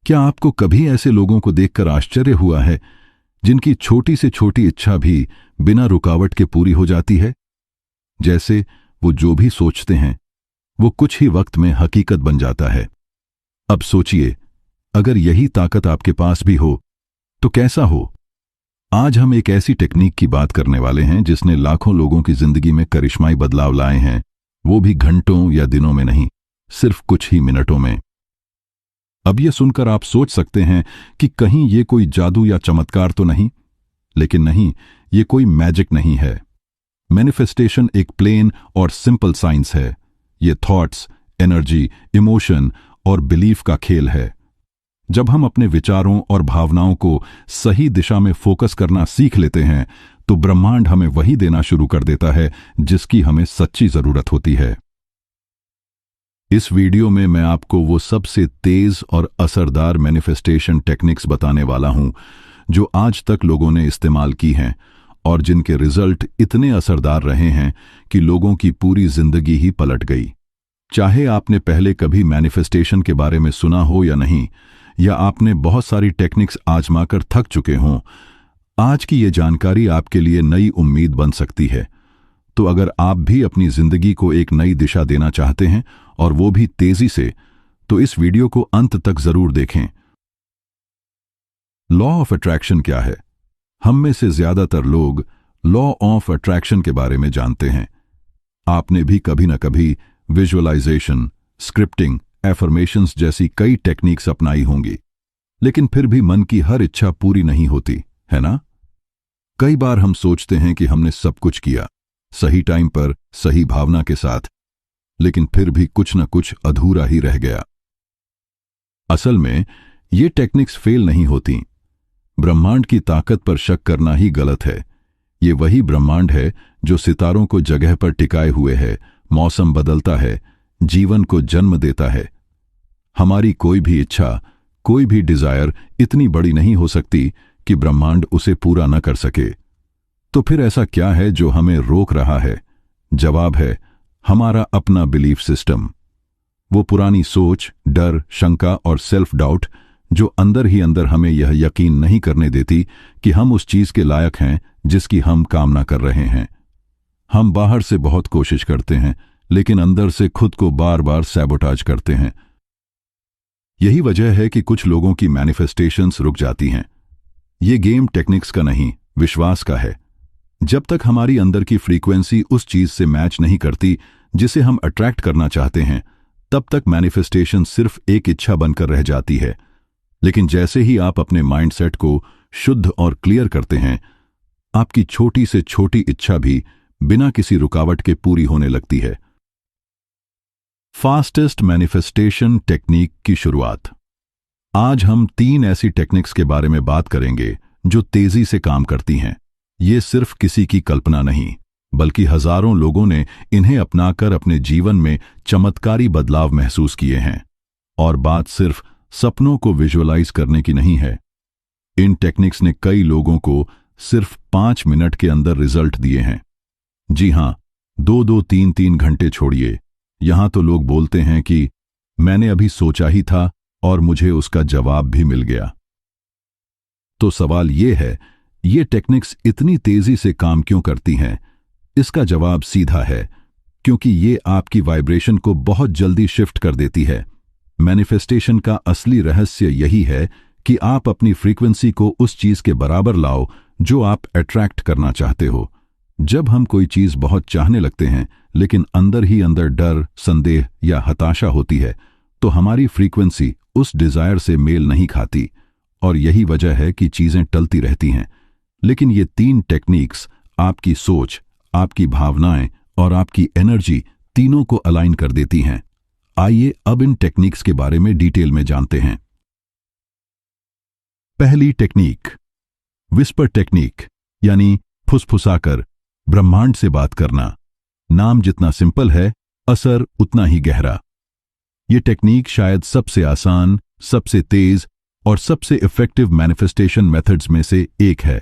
क्या आपको कभी ऐसे लोगों को देखकर आश्चर्य हुआ है जिनकी छोटी से छोटी इच्छा भी बिना रुकावट के पूरी हो जाती है? जैसे वो जो भी सोचते हैं वो कुछ ही वक्त में हकीकत बन जाता है। अब सोचिए, अगर यही ताकत आपके पास भी हो तो कैसा हो? आज हम एक ऐसी टेक्निक की बात करने वाले हैं जिसने लाखों लोगों की जिंदगी में करिश्माई बदलाव लाए हैं, वो भी घंटों या दिनों में नहीं, सिर्फ कुछ ही मिनटों में। अब यह सुनकर आप सोच सकते हैं कि कहीं ये कोई जादू या चमत्कार तो नहीं, लेकिन नहीं, ये कोई मैजिक नहीं है। मैनिफेस्टेशन एक प्लेन और सिंपल साइंस है। ये थॉट्स, एनर्जी, इमोशन और बिलीफ का खेल है। जब हम अपने विचारों और भावनाओं को सही दिशा में फोकस करना सीख लेते हैं तो ब्रह्मांड हमें वही देना शुरू कर देता है जिसकी हमें सच्ची जरूरत होती है। इस वीडियो में मैं आपको वो सबसे तेज और असरदार मैनिफेस्टेशन टेक्निक्स बताने वाला हूं जो आज तक लोगों ने इस्तेमाल की हैं और जिनके रिजल्ट इतने असरदार रहे हैं कि लोगों की पूरी जिंदगी ही पलट गई। चाहे आपने पहले कभी मैनिफेस्टेशन के बारे में सुना हो या नहीं, या आपने बहुत सारी टेक्निक्स आजमाकर थक चुके हों, आज की ये जानकारी आपके लिए नई उम्मीद बन सकती है। तो अगर आप भी अपनी जिंदगी को एक नई दिशा देना चाहते हैं और वो भी तेजी से, तो इस वीडियो को अंत तक जरूर देखें। लॉ ऑफ अट्रैक्शन क्या है? हम में से ज्यादातर लोग लॉ ऑफ अट्रैक्शन के बारे में जानते हैं। आपने भी कभी न कभी विजुअलाइजेशन, स्क्रिप्टिंग, एफर्मेशंस जैसी कई टेक्निक्स अपनाई होंगी, लेकिन फिर भी मन की हर इच्छा पूरी नहीं होती, है ना? कई बार हम सोचते हैं कि हमने सब कुछ किया, सही टाइम पर, सही भावना के साथ, लेकिन फिर भी कुछ न कुछ अधूरा ही रह गया। असल में ये टेक्निक्स फेल नहीं होती। ब्रह्मांड की ताकत पर शक करना ही गलत है। ये वही ब्रह्मांड है जो सितारों को जगह पर टिकाए हुए है, मौसम बदलता है, जीवन को जन्म देता है। हमारी कोई भी इच्छा, कोई भी डिजायर इतनी बड़ी नहीं हो सकती कि ब्रह्मांड उसे पूरा न कर सके। तो फिर ऐसा क्या है जो हमें रोक रहा है? जवाब है हमारा अपना बिलीफ सिस्टम। वो पुरानी सोच, डर, शंका और सेल्फ डाउट जो अंदर ही अंदर हमें यह यकीन नहीं करने देती कि हम उस चीज के लायक हैं जिसकी हम कामना कर रहे हैं। हम बाहर से बहुत कोशिश करते हैं, लेकिन अंदर से खुद को बार बार सैबोटाज करते हैं। यही वजह है कि कुछ लोगों की मैनिफेस्टेशंस रुक जाती हैं। ये गेम टेक्निक्स का नहीं, विश्वास का है। जब तक हमारी अंदर की फ्रीक्वेंसी उस चीज से मैच नहीं करती जिसे हम अट्रैक्ट करना चाहते हैं, तब तक मैनिफेस्टेशन सिर्फ एक इच्छा बनकर रह जाती है। लेकिन जैसे ही आप अपने माइंडसेट को शुद्ध और क्लियर करते हैं, आपकी छोटी से छोटी इच्छा भी बिना किसी रुकावट के पूरी होने लगती है। फास्टेस्ट मैनिफेस्टेशन टेक्निक की शुरुआत। आज हम 3 ऐसी टेक्निक्स के बारे में बात करेंगे जो तेजी से काम करती हैं। ये सिर्फ किसी की कल्पना नहीं, बल्कि हजारों लोगों ने इन्हें अपनाकर अपने जीवन में चमत्कारी बदलाव महसूस किए हैं। और बात सिर्फ सपनों को विजुअलाइज करने की नहीं है। इन टेक्निक्स ने कई लोगों को सिर्फ 5 मिनट के अंदर रिजल्ट दिए हैं। जी हां, 2-2, 3-3 घंटे छोड़िए। यहां तो लोग बोलते हैं कि मैंने अभी सोचा ही था और मुझे उसका जवाब भी मिल गया। तो सवाल यह है, ये टेक्निक्स इतनी तेजी से काम क्यों करती हैं? इसका जवाब सीधा है, क्योंकि ये आपकी वाइब्रेशन को बहुत जल्दी शिफ्ट कर देती है। मैनिफेस्टेशन का असली रहस्य यही है कि आप अपनी फ्रीक्वेंसी को उस चीज के बराबर लाओ जो आप अट्रैक्ट करना चाहते हो। जब हम कोई चीज बहुत चाहने लगते हैं, लेकिन अंदर ही अंदर डर, संदेह या हताशा होती है, तो हमारी फ्रीक्वेंसी उस डिजायर से मेल नहीं खाती, और यही वजह है कि चीजें टलती रहती हैं। लेकिन ये 3 टेक्निक्स आपकी सोच, आपकी भावनाएं और आपकी एनर्जी तीनों को अलाइन कर देती हैं। आइए अब इन टेक्निक्स के बारे में डिटेल में जानते हैं। पहली टेक्निक, विस्पर टेक्निक, यानी फुसफुसाकर ब्रह्मांड से बात करना। नाम जितना सिंपल है, असर उतना ही गहरा। यह टेक्निक शायद सबसे आसान, सबसे तेज और सबसे इफेक्टिव मैनिफेस्टेशन मेथड्स में से एक है।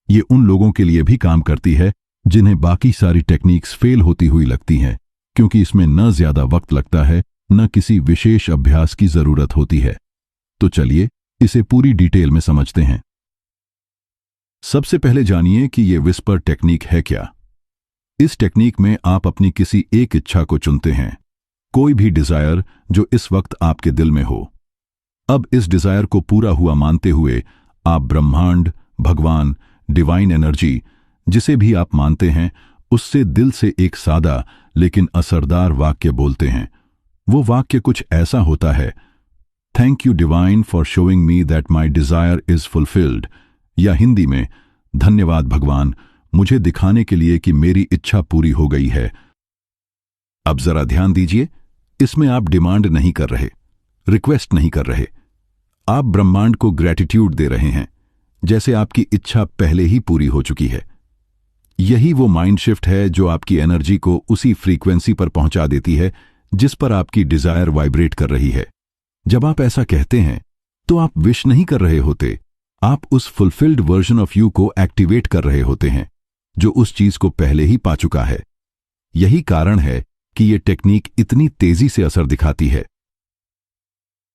ये उन लोगों के लिए भी काम करती है जिन्हें बाकी सारी टेक्निक्स फेल होती हुई लगती हैं, क्योंकि इसमें न ज्यादा वक्त लगता है, न किसी विशेष अभ्यास की जरूरत होती है। तो चलिए इसे पूरी डिटेल में समझते हैं। सबसे पहले जानिए कि यह विस्पर टेक्निक है क्या। इस टेक्निक में आप अपनी किसी एक इच्छा को चुनते हैं, कोई भी डिजायर जो इस वक्त आपके दिल में हो। अब इस डिजायर को पूरा हुआ मानते हुए आप ब्रह्मांड, भगवान, डिवाइन एनर्जी, जिसे भी आप मानते हैं, उससे दिल से एक सादा लेकिन असरदार वाक्य बोलते हैं। वो वाक्य कुछ ऐसा होता है, thank you divine for showing me that my desire is fulfilled, या हिंदी में, धन्यवाद भगवान मुझे दिखाने के लिए कि मेरी इच्छा पूरी हो गई है। अब जरा ध्यान दीजिए, इसमें आप डिमांड नहीं कर रहे, रिक्वेस्ट नहीं कर रहे, आप ब्रह्मांड को ग्रैटिट्यूड दे रहे हैं, जैसे आपकी इच्छा पहले ही पूरी हो चुकी है। यही वो माइंड शिफ्ट है जो आपकी एनर्जी को उसी फ्रीक्वेंसी पर पहुंचा देती है जिस पर आपकी डिजायर वाइब्रेट कर रही है। जब आप ऐसा कहते हैं तो आप विश नहीं कर रहे होते, आप उस फुलफिल्ड वर्जन ऑफ यू को एक्टिवेट कर रहे होते हैं जो उस चीज को पहले ही पा चुका है। यही कारण है कि यह टेक्निक इतनी तेजी से असर दिखाती है।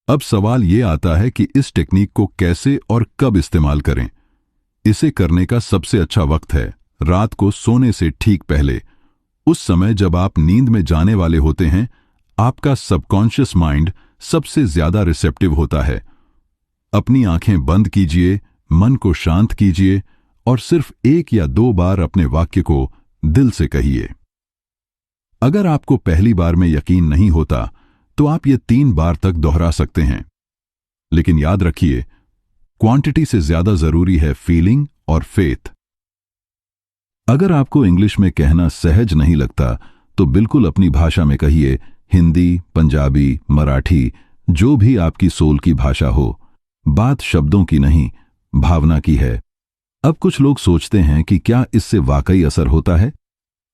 अब सवाल यह आता है कि इस टेक्निक को कैसे और कब इस्तेमाल करें। इसे करने का सबसे अच्छा वक्त है रात को सोने से ठीक पहले। उस समय जब आप नींद में जाने वाले होते हैं, आपका सबकॉन्शियस माइंड सबसे ज्यादा रिसेप्टिव होता है। अपनी आंखें बंद कीजिए, मन को शांत कीजिए और सिर्फ 1 या 2 बार अपने वाक्य को दिल से कहिए। अगर आपको पहली बार में यकीन नहीं होता तो आप ये 3 बार तक दोहरा सकते हैं। लेकिन याद रखिए, क्वांटिटी से ज्यादा जरूरी है फीलिंग और फेथ। अगर आपको इंग्लिश में कहना सहज नहीं लगता तो बिल्कुल अपनी भाषा में कहिए, हिंदी, पंजाबी, मराठी, जो भी आपकी सोल की भाषा हो। बात शब्दों की नहीं, भावना की है। अब कुछ लोग सोचते हैं कि क्या इससे वाकई असर होता है।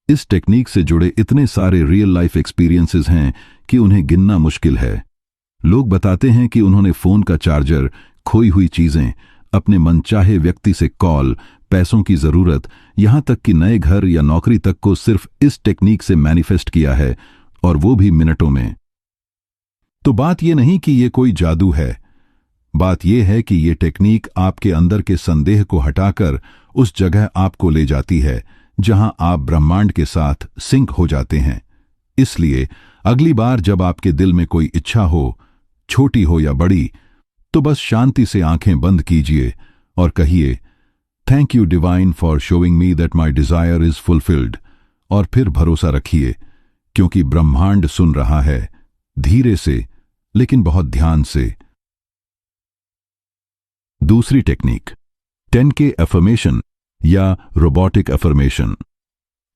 इस टेक्निक से जुड़े इतने सारे रियल लाइफ एक्सपीरियंसेस हैं कि उन्हें गिनना मुश्किल है। लोग बताते हैं कि उन्होंने फोन का चार्जर, खोई हुई चीजें, अपने मनचाहे व्यक्ति से कॉल, पैसों की जरूरत, यहां तक कि नए घर या नौकरी तक को सिर्फ इस टेक्निक से मैनिफेस्ट किया है, और वो भी मिनटों में। तो बात यह नहीं कि यह कोई जादू है, बात यह है कि यह टेक्निक आपके अंदर के संदेह को हटाकर उस जगह आपको ले जाती है जहां आप ब्रह्मांड के साथ सिंक हो जाते हैं। इसलिए अगली बार जब आपके दिल में कोई इच्छा हो, छोटी हो या बड़ी, तो बस शांति से आंखें बंद कीजिए और कहिए, thank you divine for showing me that my desire is fulfilled, और फिर भरोसा रखिए, क्योंकि ब्रह्मांड सुन रहा है, धीरे से लेकिन बहुत ध्यान से। दूसरी टेक्निक, 10K अफर्मेशन या रोबोटिक अफर्मेशन।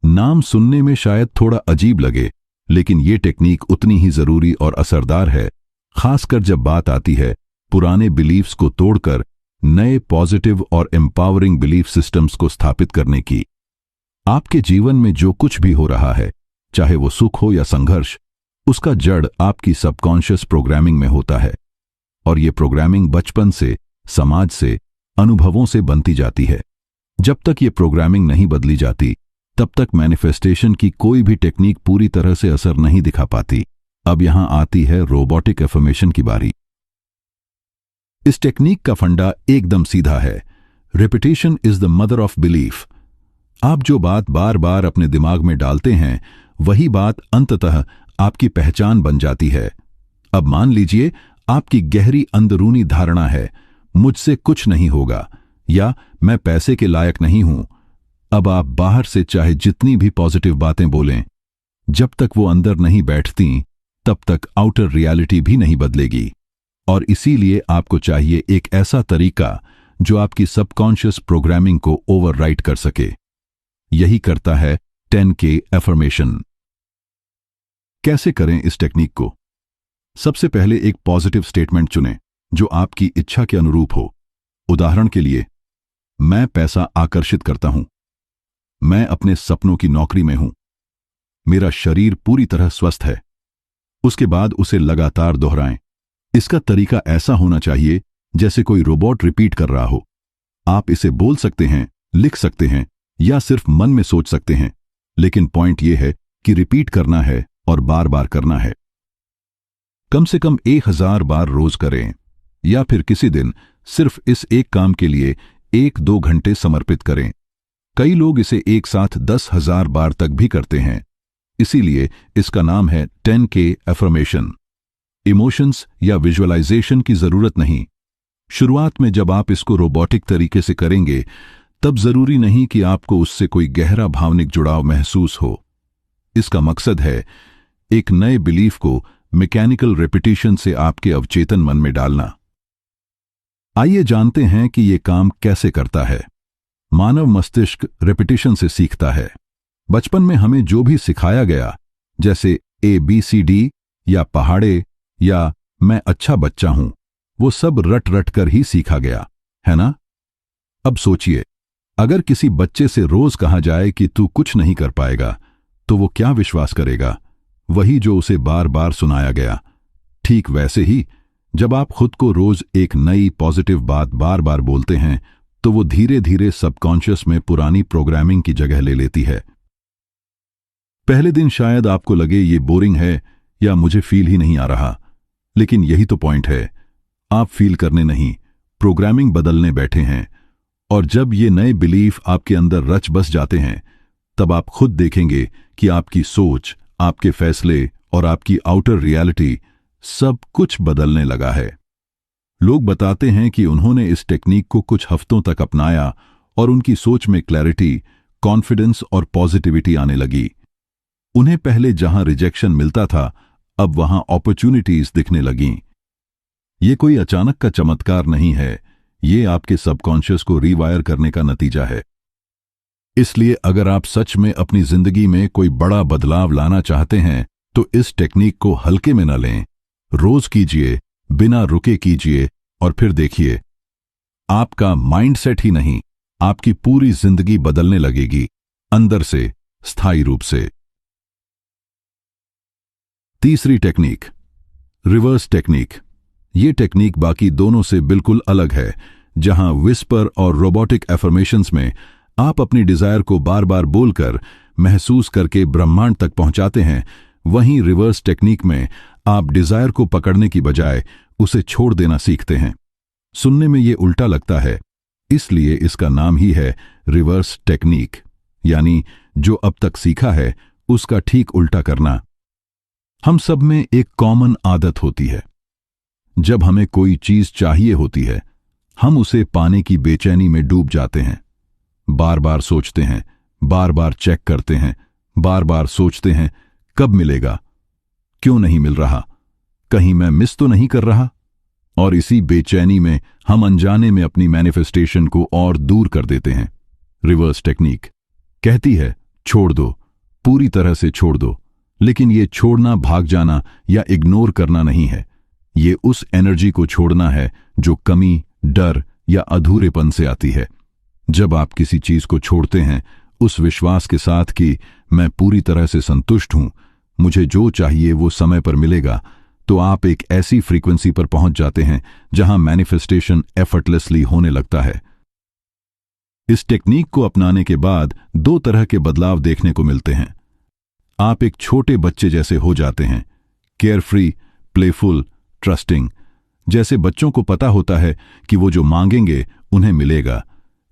नाम सुनने में शायद थोड़ा अजीब लगे, लेकिन यह टेक्निक उतनी ही जरूरी और असरदार है, खासकर जब बात आती है पुराने बिलीफ्स को तोड़कर नए पॉजिटिव और एम्पावरिंग बिलीफ सिस्टम्स को स्थापित करने की। आपके जीवन में जो कुछ भी हो रहा है, चाहे वो सुख हो या संघर्ष, उसका जड़ आपकी सबकॉन्शियस प्रोग्रामिंग में होता है। और ये प्रोग्रामिंग बचपन से, समाज से, अनुभवों से बनती जाती है। जब तक ये प्रोग्रामिंग नहीं बदली जाती, तब तक मैनिफेस्टेशन की कोई भी टेक्निक पूरी तरह से असर नहीं दिखा पाती। अब यहां आती है रोबोटिक अफर्मेशन की बारी। इस टेक्निक का फंडा एकदम सीधा है, repetition is the mother of belief. आप जो बात बार बार अपने दिमाग में डालते हैं, वही बात अंततः आपकी पहचान बन जाती है। अब मान लीजिए आपकी गहरी अंदरूनी धारणा है, मुझसे कुछ नहीं होगा, या मैं पैसे के लायक नहीं हूं। अब आप बाहर से चाहे जितनी भी पॉजिटिव बातें बोलें, जब तक वो अंदर नहीं बैठती, तब तक आउटर रियलिटी भी नहीं बदलेगी। और इसीलिए आपको चाहिए एक ऐसा तरीका जो आपकी सबकॉन्शियस प्रोग्रामिंग को ओवरराइट कर सके। यही करता है 10K अफर्मेशन। कैसे करें इस टेक्निक को? सबसे पहले एक पॉजिटिव स्टेटमेंट चुनें जो आपकी इच्छा के अनुरूप हो। उदाहरण के लिए, मैं पैसा आकर्षित करता हूं, मैं अपने सपनों की नौकरी में हूं, मेरा शरीर पूरी तरह स्वस्थ है। उसके बाद उसे लगातार दोहराएं। इसका तरीका ऐसा होना चाहिए जैसे कोई रोबोट रिपीट कर रहा हो। आप इसे बोल सकते हैं, लिख सकते हैं या सिर्फ मन में सोच सकते हैं, लेकिन पॉइंट यह है कि रिपीट करना है और बार बार करना है। कम से कम 1000 बार रोज करें। या फिर किसी दिन सिर्फ इस एक काम के लिए 1-2 घंटे समर्पित करें। कई लोग इसे एक साथ 10,000 बार तक भी करते हैं। इसीलिए इसका नाम है 10K एफर्मेशन। इमोशंस या विजुअलाइजेशन की जरूरत नहीं। शुरुआत में जब आप इसको रोबोटिक तरीके से करेंगे तब जरूरी नहीं कि आपको उससे कोई गहरा भावनिक जुड़ाव महसूस हो। इसका मकसद है एक नए बिलीफ को मैकेनिकल रेपिटेशन से आपके अवचेतन मन में डालना। आइए जानते हैं कि यह काम कैसे करता है। मानव मस्तिष्क रेपिटेशन से सीखता है। बचपन में हमें जो भी सिखाया गया, जैसे ABCD या पहाड़े या मैं अच्छा बच्चा हूं, वो सब रट रट कर ही सीखा गया, है ना? अब सोचिए, अगर किसी बच्चे से रोज कहा जाए कि तू कुछ नहीं कर पाएगा, तो वो क्या विश्वास करेगा? वही जो उसे बार बार सुनाया गया। ठीक वैसे ही जब आप खुद को रोज एक नई पॉजिटिव बात बार बार बोलते हैं, तो वो धीरे धीरे सबकॉन्शियस में पुरानी प्रोग्रामिंग की जगह ले लेती है। पहले दिन शायद आपको लगे ये बोरिंग है या मुझे फील ही नहीं आ रहा, लेकिन यही तो पॉइंट है। आप फील करने नहीं, प्रोग्रामिंग बदलने बैठे हैं। और जब ये नए बिलीफ आपके अंदर रच बस जाते हैं, तब आप खुद देखेंगे कि आपकी सोच, आपके फैसले और आपकी आउटर रियलिटी सब कुछ बदलने लगा है। लोग बताते हैं कि उन्होंने इस टेक्निक को कुछ हफ्तों तक अपनाया और उनकी सोच में क्लैरिटी, कॉन्फिडेंस और पॉजिटिविटी आने लगी। उन्हें पहले जहां रिजेक्शन मिलता था, अब वहां अपॉर्चुनिटीज दिखने लगीं। ये कोई अचानक का चमत्कार नहीं है, ये आपके सबकॉन्शियस को रीवायर करने का नतीजा है। इसलिए अगर आप सच में अपनी जिंदगी में कोई बड़ा बदलाव लाना चाहते हैं, तो इस टेक्निक को हल्के में न लें। रोज कीजिए, बिना रुके कीजिए और फिर देखिए, आपका माइंडसेट ही नहीं, आपकी पूरी जिंदगी बदलने लगेगी, अंदर से, स्थायी रूप से। तीसरी टेक्निक, रिवर्स टेक्निक। ये टेक्निक बाकी दोनों से बिल्कुल अलग है। जहां विस्पर और रोबोटिक एफर्मेशंस में आप अपनी डिजायर को बार बार बोलकर, महसूस करके ब्रह्मांड तक पहुंचाते हैं, वहीं रिवर्स टेक्निक में आप डिजायर को पकड़ने की बजाय उसे छोड़ देना सीखते हैं। सुनने में ये उल्टा लगता है, इसलिए इसका नाम ही है रिवर्स टेक्निक, यानी जो अब तक सीखा है उसका ठीक उल्टा करना। हम सब में एक कॉमन आदत होती है। जब हमें कोई चीज चाहिए होती है, हम उसे पाने की बेचैनी में डूब जाते हैं। बार बार सोचते हैं, बार बार चेक करते हैं, बार बार सोचते हैं कब मिलेगा, क्यों नहीं मिल रहा, कहीं मैं मिस तो नहीं कर रहा। और इसी बेचैनी में हम अनजाने में अपनी मैनिफेस्टेशन को और दूर कर देते हैं। रिवर्स टेक्निक कहती है, छोड़ दो, पूरी तरह से छोड़ दो। लेकिन ये छोड़ना भाग जाना या इग्नोर करना नहीं है। ये उस एनर्जी को छोड़ना है जो कमी, डर या अधूरेपन से आती है। जब आप किसी चीज को छोड़ते हैं उस विश्वास के साथ कि मैं पूरी तरह से संतुष्ट हूं, मुझे जो चाहिए वो समय पर मिलेगा, तो आप एक ऐसी फ्रीक्वेंसी पर पहुंच जाते हैं जहां मैनिफेस्टेशन एफर्टलेसली होने लगता है। इस टेक्निक को अपनाने के बाद 2 तरह के बदलाव देखने को मिलते हैं। आप एक छोटे बच्चे जैसे हो जाते हैं, केयरफ्री, प्लेफुल, ट्रस्टिंग। जैसे बच्चों को पता होता है कि वो जो मांगेंगे उन्हें मिलेगा,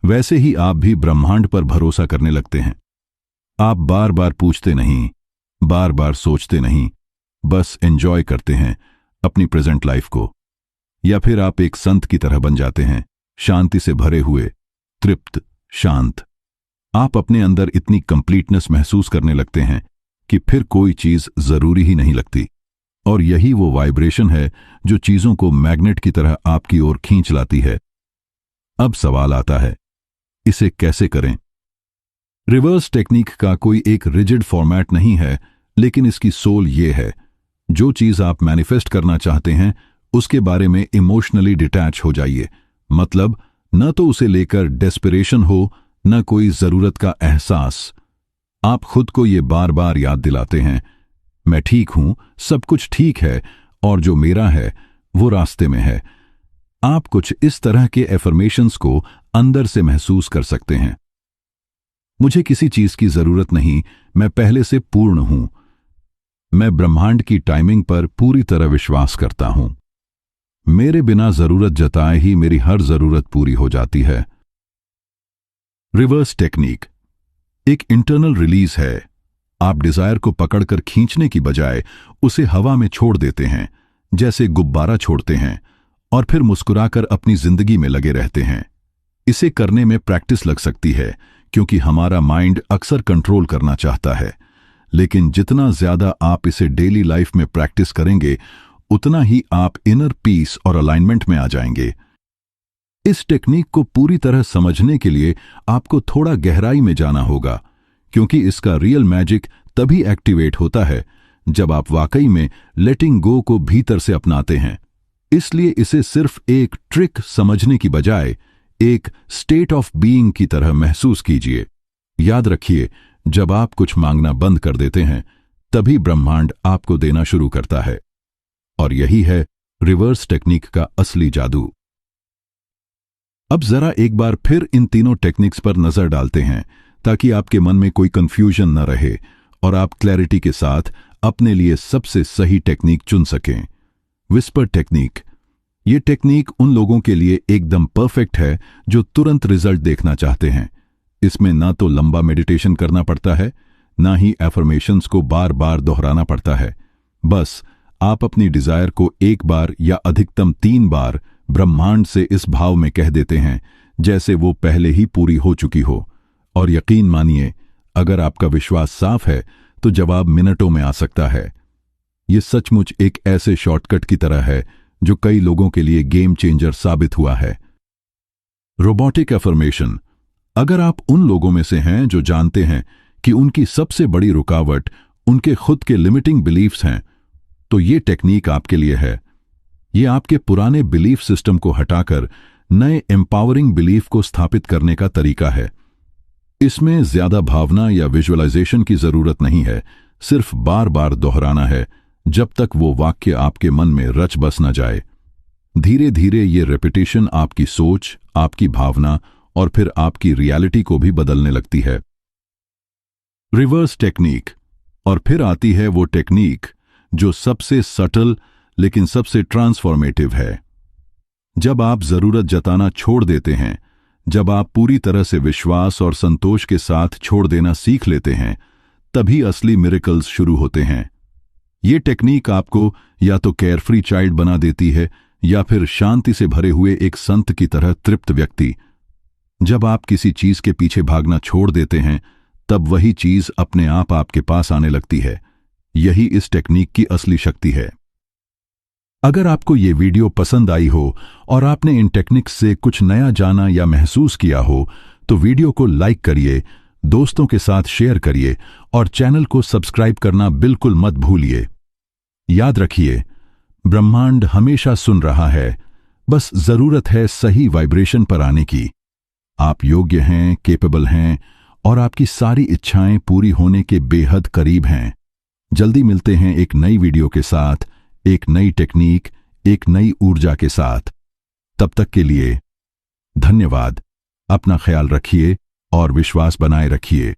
वैसे ही आप भी ब्रह्मांड पर भरोसा करने लगते हैं। आप बार बार पूछते नहीं, बार बार सोचते नहीं, बस एंजॉय करते हैं अपनी प्रेजेंट लाइफ को। या फिर आप एक संत की तरह बन जाते हैं, शांति से भरे हुए, तृप्त, शांत। आप अपने अंदर इतनी कंप्लीटनेस महसूस करने लगते हैं कि फिर कोई चीज जरूरी ही नहीं लगती। और यही वो वाइब्रेशन है जो चीजों को मैग्नेट की तरह आपकी ओर खींच लाती है। अब सवाल आता है, इसे कैसे करें? रिवर्स टेक्निक का कोई एक रिजिड फॉर्मेट नहीं है, लेकिन इसकी सोल ये है, जो चीज आप मैनिफेस्ट करना चाहते हैं उसके बारे में इमोशनली डिटैच हो जाइए। मतलब न तो उसे लेकर डेस्परेशन हो, न कोई जरूरत का एहसास। आप खुद को ये बार बार याद दिलाते हैं, मैं ठीक हूं, सब कुछ ठीक है और जो मेरा है वो रास्ते में है। आप कुछ इस तरह के एफर्मेशंस को अंदर से महसूस कर सकते हैं। मुझे किसी चीज की जरूरत नहीं, मैं पहले से पूर्ण हूं। मैं ब्रह्मांड की टाइमिंग पर पूरी तरह विश्वास करता हूं। मेरे बिना जरूरत जताए ही मेरी हर जरूरत पूरी हो जाती है। रिवर्स टेक्निक एक इंटरनल रिलीज है। आप डिजायर को पकड़कर खींचने की बजाय उसे हवा में छोड़ देते हैं, जैसे गुब्बारा छोड़ते हैं, और फिर मुस्कुराकर अपनी जिंदगी में लगे रहते हैं। इसे करने में प्रैक्टिस लग सकती है, क्योंकि हमारा माइंड अक्सर कंट्रोल करना चाहता है। लेकिन जितना ज्यादा आप इसे डेली लाइफ में प्रैक्टिस करेंगे, उतना ही आप इनर पीस और अलाइनमेंट में आ जाएंगे। इस टेक्निक को पूरी तरह समझने के लिए आपको थोड़ा गहराई में जाना होगा, क्योंकि इसका रियल मैजिक तभी एक्टिवेट होता है जब आप वाकई में लेटिंग गो को भीतर से अपनाते हैं। इसलिए इसे सिर्फ एक ट्रिक समझने की बजाय एक स्टेट ऑफ बीइंग की तरह महसूस कीजिए। याद रखिए, जब आप कुछ मांगना बंद कर देते हैं, तभी ब्रह्मांड आपको देना शुरू करता है। और यही है रिवर्स टेक्निक का असली जादू। अब जरा एक बार फिर इन तीनों टेक्निक्स पर नजर डालते हैं, ताकि आपके मन में कोई कंफ्यूजन न रहे और आप क्लैरिटी के साथ अपने लिए सबसे सही टेक्निक चुन सकें। Whisper technique. ये टेक्निक उन लोगों के लिए एकदम परफेक्ट है जो तुरंत रिजल्ट देखना चाहते हैं। इसमें ना तो लंबा मेडिटेशन करना पड़ता है, ना ही एफर्मेशंस को बार बार दोहराना पड़ता है। बस आप अपनी डिजायर को एक बार या अधिकतम 3 बार ब्रह्मांड से इस भाव में कह देते हैं जैसे वो पहले ही पूरी हो चुकी हो। और यकीन मानिए, अगर आपका विश्वास साफ है तो जवाब मिनटों में आ सकता है। ये सचमुच एक ऐसे शॉर्टकट की तरह है जो कई लोगों के लिए गेम चेंजर साबित हुआ है। Robotic affirmation. अगर आप उन लोगों में से हैं जो जानते हैं कि उनकी सबसे बड़ी रुकावट उनके खुद के लिमिटिंग बिलीफ्स हैं, तो ये टेक्निक आपके लिए है। ये आपके पुराने बिलीफ सिस्टम को हटाकर नए एम्पावरिंग बिलीफ को स्थापित करने का तरीका है। इसमें ज्यादा भावना या विजुअलाइजेशन की जरूरत नहीं है, सिर्फ बार बार दोहराना है जब तक वो वाक्य आपके मन में रच बस न जाए। धीरे धीरे ये रेपिटेशन आपकी सोच, आपकी भावना और फिर आपकी रियलिटी को भी बदलने लगती है। Reverse technique. और फिर आती है वो टेक्निक जो सबसे सटल लेकिन सबसे ट्रांसफॉर्मेटिव है। जब आप जरूरत जताना छोड़ देते हैं, जब आप पूरी तरह से विश्वास और संतोष के साथ छोड़ देना सीख लेते हैं, तभी असली मिरेकल्स शुरू होते हैं। ये टेक्निक आपको या तो केयरफ्री चाइल्ड बना देती है या फिर शांति से भरे हुए एक संत की तरह तृप्त व्यक्ति। जब आप किसी चीज के पीछे भागना छोड़ देते हैं, तब वही चीज अपने आप आपके पास आने लगती है। यही इस टेक्निक की असली शक्ति है। अगर आपको ये वीडियो पसंद आई हो और आपने इन टेक्निक्स से कुछ नया जाना या महसूस किया हो, तो वीडियो को लाइक करिए, दोस्तों के साथ शेयर करिए और चैनल को सब्सक्राइब करना बिल्कुल मत भूलिए। याद रखिए, ब्रह्मांड हमेशा सुन रहा है, बस जरूरत है सही वाइब्रेशन पर आने की। आप योग्य हैं, केपेबल हैं और आपकी सारी इच्छाएं पूरी होने के बेहद करीब हैं। जल्दी मिलते हैं एक नई वीडियो के साथ, एक नई टेक्निक, एक नई ऊर्जा के साथ। तब तक के लिए धन्यवाद। अपना ख्याल रखिए और विश्वास बनाए रखिए।